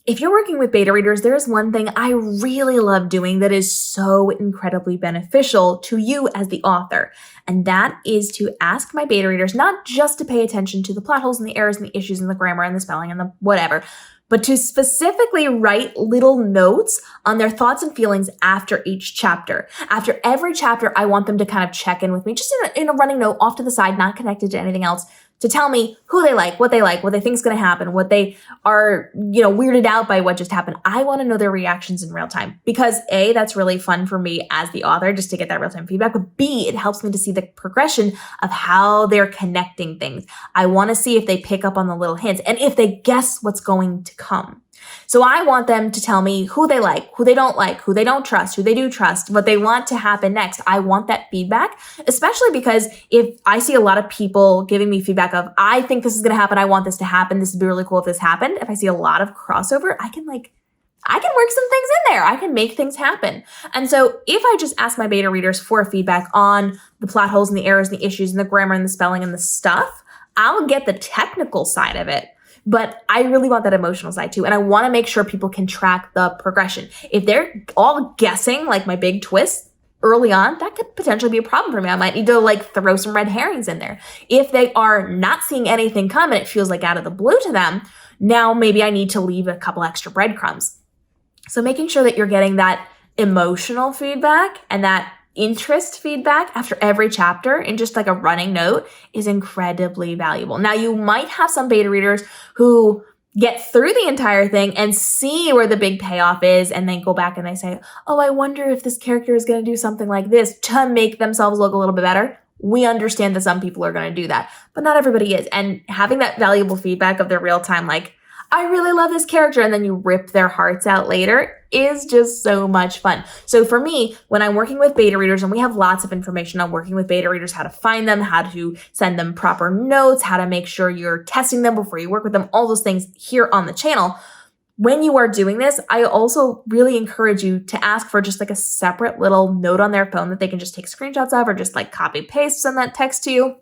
if you're working with beta readers, there's one thing I really love doing that is so incredibly beneficial to you as the author. And that is to ask my beta readers not just to pay attention to the plot holes and the errors and the issues and the grammar and the spelling and the whatever, but to specifically write little notes on their thoughts and feelings after each chapter. After every chapter, I want them to kind of check in with me, just in a running note off to the side, not connected to anything else, to tell me who they like, what they think is going to happen, what they are, weirded out by what just happened. I want to know their reactions in real time because A, that's really fun for me as the author just to get that real time feedback, but B, it helps me to see the progression of how they're connecting things. I want to see if they pick up on the little hints and if they guess what's going to come. So I want them to tell me who they like, who they don't trust, who they do trust, what they want to happen next. I want that feedback, especially because if I see a lot of people giving me feedback of, I think this is going to happen, I want this to happen, this would be really cool if this happened. If I see a lot of crossover, I can work some things in there. I can make things happen. And so if I just ask my beta readers for feedback on the plot holes and the errors and the issues and the grammar and the spelling and the stuff, I'll get the technical side of it. But I really want that emotional side too. And I want to make sure people can track the progression. If they're all guessing like my big twist early on, that could potentially be a problem for me. I might need to throw some red herrings in there. If they are not seeing anything come and it feels like out of the blue to them, now maybe I need to leave a couple extra breadcrumbs. So making sure that you're getting that emotional feedback and that interest feedback after every chapter in just a running note is incredibly valuable. Now, you might have some beta readers who get through the entire thing and see where the big payoff is and then go back and they say, oh, I wonder if this character is going to do something like this to make themselves look a little bit better. We understand that some people are going to do that, but not everybody is. And having that valuable feedback of their real time, I really love this character, and then you rip their hearts out later is just so much fun. So for me, when I'm working with beta readers, and we have lots of information on working with beta readers, how to find them, how to send them proper notes, how to make sure you're testing them before you work with them, all those things here on the channel. When you are doing this, I also really encourage you to ask for just a separate little note on their phone that they can just take screenshots of or just copy paste, send that text to you,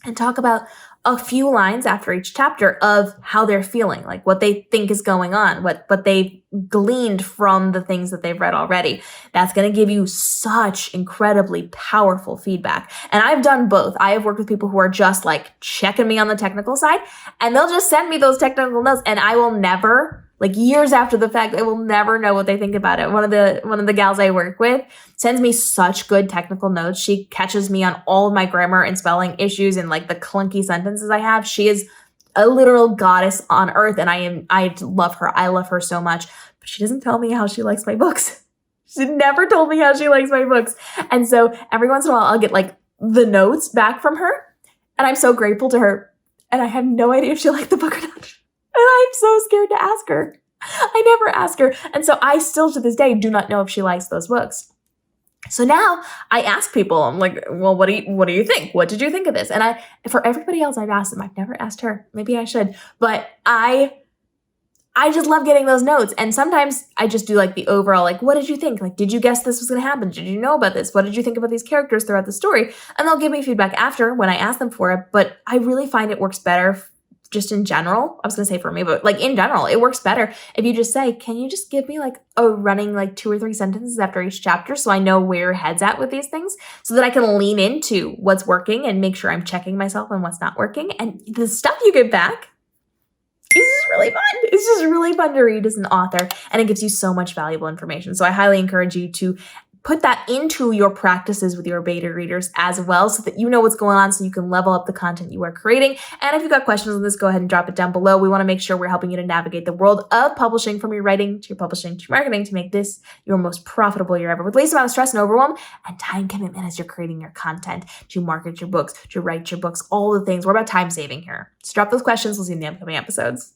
and talk about a few lines after each chapter of how they're feeling, what they think is going on, what they've gleaned from the things that they've read already. That's going to give you such incredibly powerful feedback. And I've done both. I have worked with people who are just checking me on the technical side, and they'll just send me those technical notes, and I will never, years after the fact, I will never know what they think about it. One of the gals I work with sends me such good technical notes. She catches me on all of my grammar and spelling issues and the clunky sentences I have. She is a literal goddess on earth, and I love her. I love her so much, but she doesn't tell me how she likes my books. She never told me how she likes my books. And so every once in a while I'll get the notes back from her, and I'm so grateful to her. And I have no idea if she liked the book or not. And I'm so scared to ask her. I never ask her. And so I still to this day do not know if she likes those books. So now I ask people, I'm like, well, what do you think? What did you think of this? And for everybody else I've asked them, I've never asked her. Maybe I should, but I just love getting those notes. And sometimes I just do the overall, what did you think? Did you guess this was going to happen? Did you know about this? What did you think about these characters throughout the story? And they'll give me feedback after when I ask them for it. But I really find it works better just in general. I was going to say for me, but in general, it works better if you just say, can you just give me a running 2 or 3 sentences after each chapter so I know where your head's at with these things so that I can lean into what's working and make sure I'm checking myself on what's not working. And the stuff you get back is just really fun. It's just really fun to read as an author, and it gives you so much valuable information. So I highly encourage you to put that into your practices with your beta readers as well so that you know what's going on so you can level up the content you are creating. And if you've got questions on this, go ahead and drop it down below. We want to make sure we're helping you to navigate the world of publishing, from your writing to your publishing to your marketing, to make this your most profitable year ever with least amount of stress and overwhelm and time commitment as you're creating your content, to market your books, to write your books, all the things. We're about time saving here. So drop those questions. We'll see you in the upcoming episodes.